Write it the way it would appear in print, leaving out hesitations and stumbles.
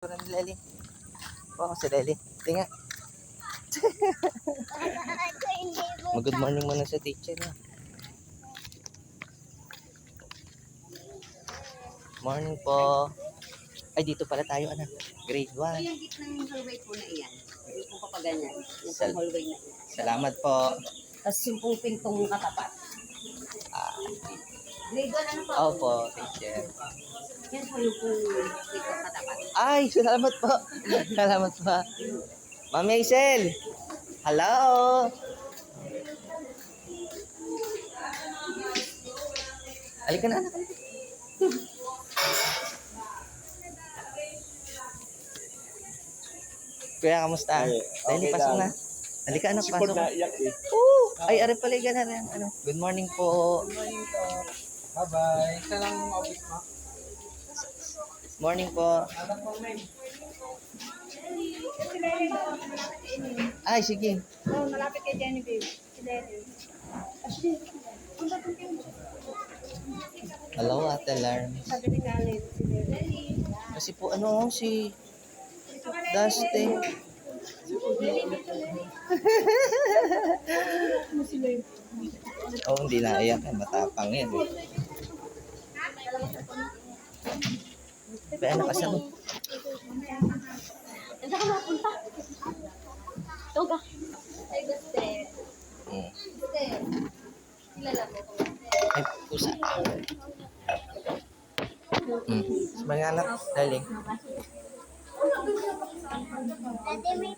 Ni Lely. Oo, si Lely. Tinga. Good morning muna sa teacher na. Morning po. Ay, dito pala tayo, anak. Grade 1. So, yung gitnang hallway po na iyan. Yung pong papaganyan. Yung Sal- pong hallway na iyan. Salamat po. Tapos yung pong pintong katapat. Grade 1 ano po? Opo, teacher. Yan po yung pong pintong katapat. Ay, salamat po. Salamat po. Ma'am Hazel. Hello. Halika na, anak. Kuya, kamusta? Dahil okay pasok lang. na. Halika, anak, Sipod pasok. na iyak eh. Ay, ari pala yung ganun. Ano. Good morning po. Bye-bye. Isa lang yung office mo. Morning po. Ay, sige. Oh, malapit kay Genevieve. Si Lenny. Hello, Ate Larm. Sabi ni Khaled, si Lenny. Kasi po, si Dusty. Oh, hindi na iyak. Matapang yan. Kaya nakasama. Saan ka napunta? Ito ka. Ay, guste. Hmm. Guste. Kilala mo ko. Ay, pusa. Sa mga anak, darling. Dati may